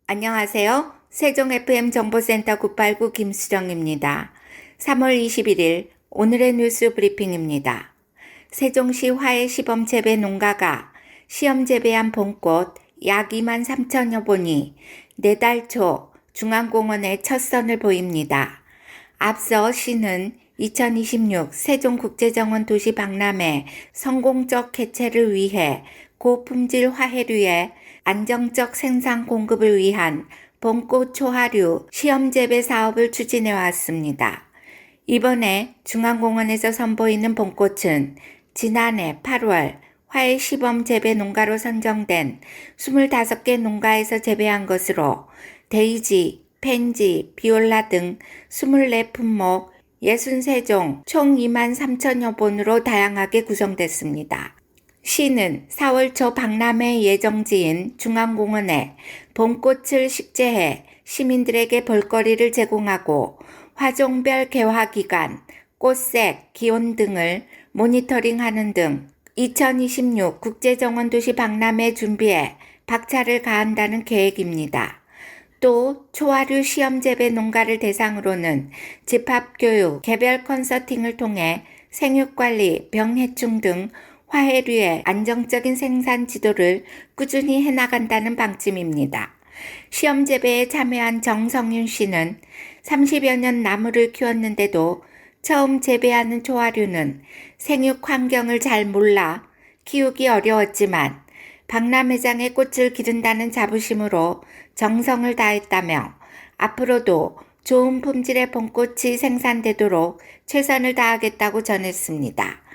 안녕하세요. 세종 FM 정보센터 989 김수정입니다. 3월 21일 오늘의 뉴스 브리핑입니다. 세종시 화해 시범 재배 농가가 시험 재배한 봄꽃 약 2만 3천여 본이 4달 초 중앙공원에 첫 선을 보입니다. 앞서 시는 2026 세종국제정원 도시 박람회 성공적 개최를 위해 고품질 화해류의 안정적 생산 공급을 위한 봄꽃 초하류 시험 재배 사업을 추진해 왔습니다. 이번에 중앙공원에서 선보이는 봄꽃은 지난해 8월 화해 시범 재배 농가로 선정된 25개 농가에서 재배한 것으로 데이지, 펜지, 비올라 등 24품목 63종 총 2만 3천여 본으로 다양하게 구성됐습니다. 시는 4월 초 박람회 예정지인 중앙공원에 봄꽃을 식재해 시민들에게 볼거리를 제공하고 화종별 개화 기간, 꽃색, 기온 등을 모니터링하는 등 2026 국제정원도시 박람회 준비에 박차를 가한다는 계획입니다. 또 초하류 시험 재배 농가를 대상으로는 집합교육, 개별 컨서팅을 통해 생육관리, 병해충 등 화해류의 안정적인 생산 지도를 꾸준히 해나간다는 방침입니다. 시험 재배에 참여한 정성윤 씨는 30여 년 나무를 키웠는데도 처음 재배하는 초하류는 생육 환경을 잘 몰라 키우기 어려웠지만 박람회장의 꽃을 기른다는 자부심으로 정성을 다했다며 앞으로도 좋은 품질의 봄꽃이 생산되도록 최선을 다하겠다고 전했습니다.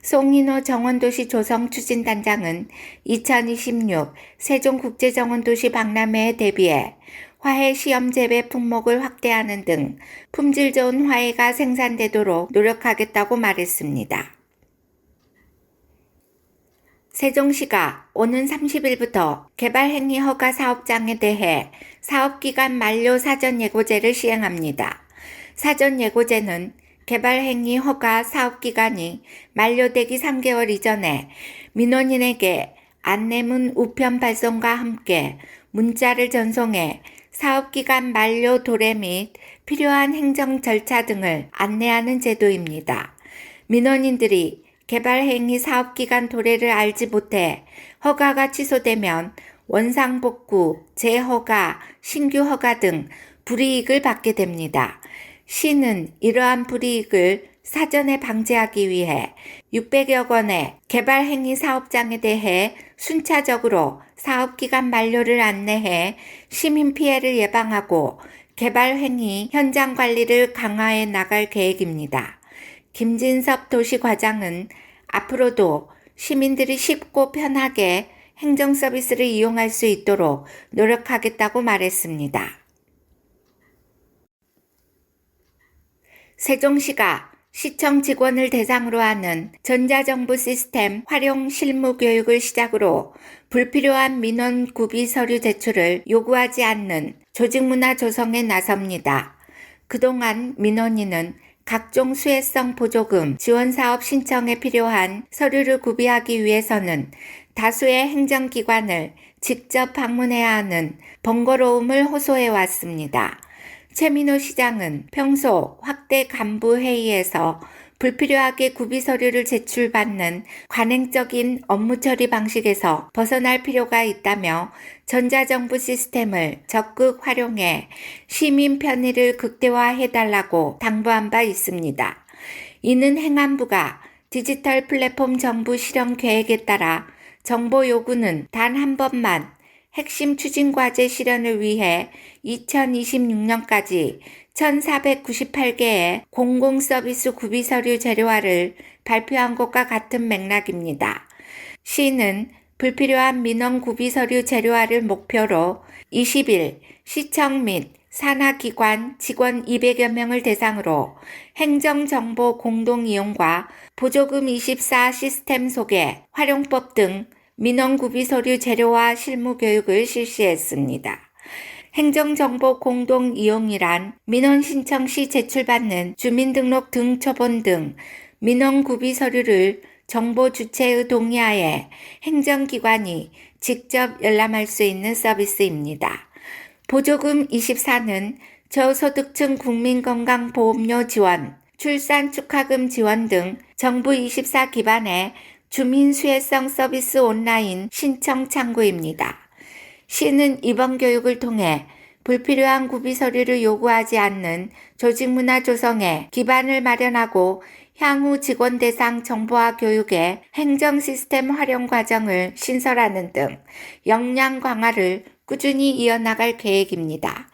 송인호 정원도시 조성 추진단장은 2026 세종국제정원도시 박람회에 대비해 화해 시험 재배 품목을 확대하는 등 품질 좋은 화해가 생산되도록 노력하겠다고 말했습니다. 세종시가 오는 30일부터 개발행위 허가 사업장에 대해 사업기간 만료 사전예고제를 시행합니다. 사전예고제는 개발행위 허가 사업기간이 만료되기 3개월 이전에 민원인에게 안내문 우편 발송과 함께 문자를 전송해 사업기간 만료 도래 및 필요한 행정 절차 등을 안내하는 제도입니다. 민원인들이 개발행위 사업기간 도래를 알지 못해 허가가 취소되면 원상복구, 재허가, 신규 허가 등 불이익을 받게 됩니다. 시는 이러한 불이익을 사전에 방지하기 위해 600여 건의 개발행위 사업장에 대해 순차적으로 사업기간 만료를 안내해 시민 피해를 예방하고 개발행위 현장 관리를 강화해 나갈 계획입니다. 김진섭 도시과장은 앞으로도 시민들이 쉽고 편하게 행정 서비스를 이용할 수 있도록 노력하겠다고 말했습니다. 세종시가 시청 직원을 대상으로 하는 전자정부 시스템 활용 실무 교육을 시작으로 불필요한 민원 구비 서류 제출을 요구하지 않는 조직문화 조성에 나섭니다. 그동안 민원인은 각종 수혜성 보조금, 지원사업 신청에 필요한 서류를 구비하기 위해서는 다수의 행정기관을 직접 방문해야 하는 번거로움을 호소해 왔습니다. 최민호 시장은 평소 확대 간부 회의에서 불필요하게 구비 서류를 제출받는 관행적인 업무 처리 방식에서 벗어날 필요가 있다며 전자정부 시스템을 적극 활용해 시민 편의를 극대화해달라고 당부한 바 있습니다. 이는 행안부가 디지털 플랫폼 정부 실현 계획에 따라 정보 요구는 단 한 번만 핵심 추진과제 실현을 위해 2026년까지 1,498개의 공공서비스 구비서류 재료화를 발표한 것과 같은 맥락입니다. 시는 불필요한 민원 구비서류 재료화를 목표로 20일 시청 및 산하기관 직원 200여 명을 대상으로 행정정보 공동이용과 보조금 24 시스템 소개, 활용법 등 민원구비 서류 재료화 실무 교육을 실시했습니다. 행정정보 공동이용이란 민원 신청 시 제출받는 주민등록 등초본 등 민원구비 서류를 정보 주체의 동의하에 행정기관이 직접 열람할 수 있는 서비스입니다. 보조금 24는 저소득층 국민건강보험료 지원, 출산 축하금 지원 등 정부 24 기반의 주민수혜성 서비스 온라인 신청 창구입니다. 시는 이번 교육을 통해 불필요한 구비 서류를 요구하지 않는 조직문화 조성에 기반을 마련하고 향후 직원 대상 정보화 교육의 행정 시스템 활용 과정을 신설하는 등 역량 강화를 꾸준히 이어나갈 계획입니다.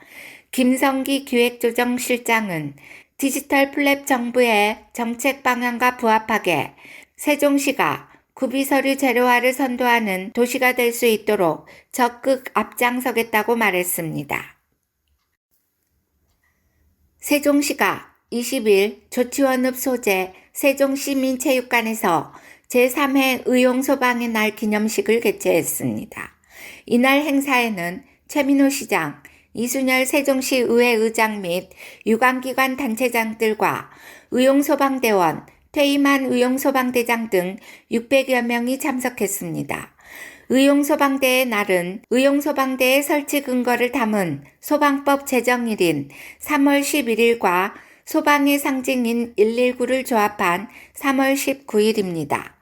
김성기 기획조정실장은 디지털 플랫 정부의 정책 방향과 부합하게 세종시가 구비서류 제로화를 선도하는 도시가 될 수 있도록 적극 앞장서겠다고 말했습니다. 세종시가 20일 조치원읍 소재 세종시민체육관에서 제3회 의용소방의 날 기념식을 개최했습니다. 이날 행사에는 최민호 시장, 이순열 세종시 의회 의장 및 유관기관 단체장들과 의용소방대원, 퇴임한 의용소방대장 등 600여 명이 참석했습니다. 의용소방대의 날은 의용소방대의 설치 근거를 담은 소방법 제정일인 3월 11일과 소방의 상징인 119를 조합한 3월 19일입니다.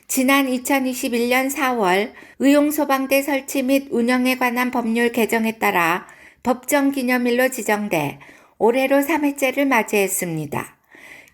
지난 2021년 4월 의용소방대 설치 및 운영에 관한 법률 개정에 따라 법정 기념일로 지정돼 올해로 3회째를 맞이했습니다.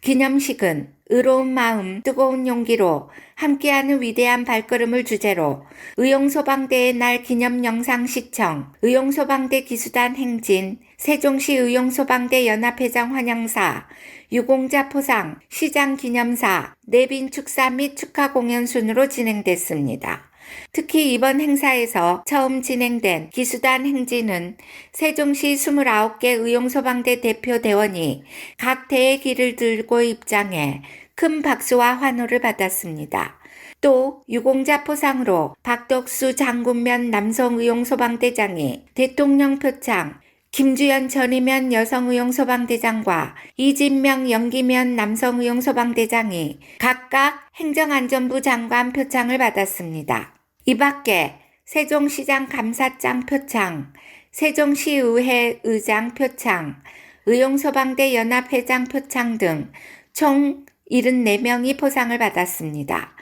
기념식은 의로운 마음, 뜨거운 용기로 함께하는 위대한 발걸음을 주제로 의용소방대의 날 기념 영상 시청, 의용소방대 기수단 행진, 세종시 의용소방대 연합회장 환영사, 유공자 포상, 시장 기념사, 내빈 축사 및 축하 공연 순으로 진행됐습니다. 특히 이번 행사에서 처음 진행된 기수단 행진은 세종시 29개 의용소방대 대표 대원이 각 대의 길을 들고 입장해 큰 박수와 환호를 받았습니다. 또 유공자 포상으로 박덕수 장군면 남성의용소방대장이 대통령 표창, 김주연 전임면 여성의용소방대장과 이진명 연기면 남성의용소방대장이 각각 행정안전부 장관 표창을 받았습니다. 이 밖에 세종시장 감사장 표창, 세종시의회 의장 표창, 의용소방대 연합회장 표창 등 총 74명이 포상을 받았습니다.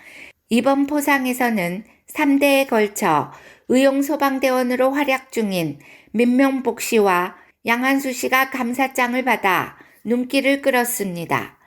이번 포상에서는 3대에 걸쳐 의용소방대원으로 활약 중인 민명복 씨와 양한수 씨가 감사장을 받아 눈길을 끌었습니다.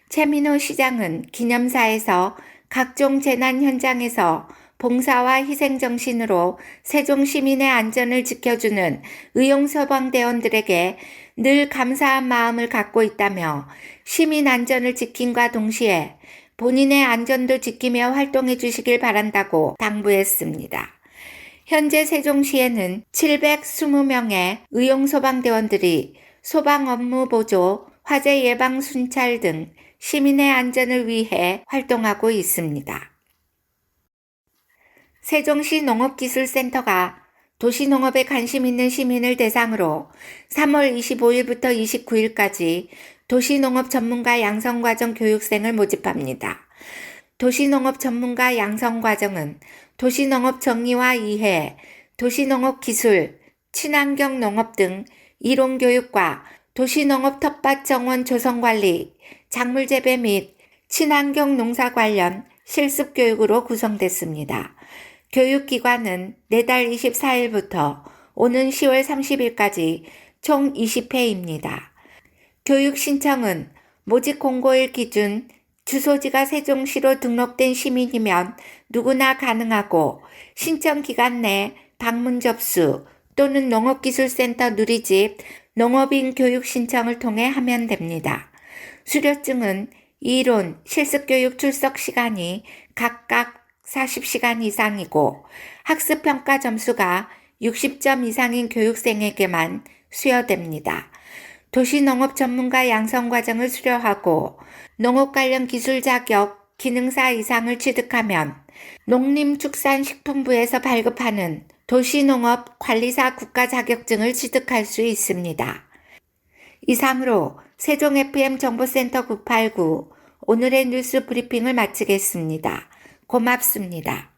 최민호 시장은 기념사에서 각종 재난 현장에서 봉사와 희생정신으로 세종 시민의 안전을 지켜주는 의용소방대원들에게 늘 감사한 마음을 갖고 있다며 시민 안전을 지킴과 동시에 본인의 안전도 지키며 활동해 주시길 바란다고 당부했습니다. 현재 세종시에는 720명의 의용소방대원들이 소방 업무 보조, 화재 예방 순찰 등 시민의 안전을 위해 활동하고 있습니다. 세종시 농업기술센터가 도시농업에 관심 있는 시민을 대상으로 3월 25일부터 29일까지 도시농업 전문가 양성과정 교육생을 모집합니다. 도시농업 전문가 양성과정은 도시농업 정의와 이해, 도시농업 기술, 친환경 농업 등 이론교육과 도시농업 텃밭 정원 조성관리, 작물재배 및 친환경 농사 관련 실습교육으로 구성됐습니다. 교육기간은 내달 24일부터 오는 10월 30일까지 총 20회입니다. 교육 신청은 모집 공고일 기준 주소지가 세종시로 등록된 시민이면 누구나 가능하고 신청 기간 내 방문 접수 또는 농업기술센터 누리집 농업인 교육 신청을 통해 하면 됩니다. 수료증은 이론, 실습교육 출석 시간이 각각 40시간 이상이고 학습평가 점수가 60점 이상인 교육생에게만 수여됩니다. 도시농업 전문가 양성과정을 수료하고 농업 관련 기술 자격, 기능사 이상을 취득하면 농림축산식품부에서 발급하는 도시농업 관리사 국가 자격증을 취득할 수 있습니다. 이상으로 세종 FM 정보센터 989 오늘의 뉴스 브리핑을 마치겠습니다. 고맙습니다.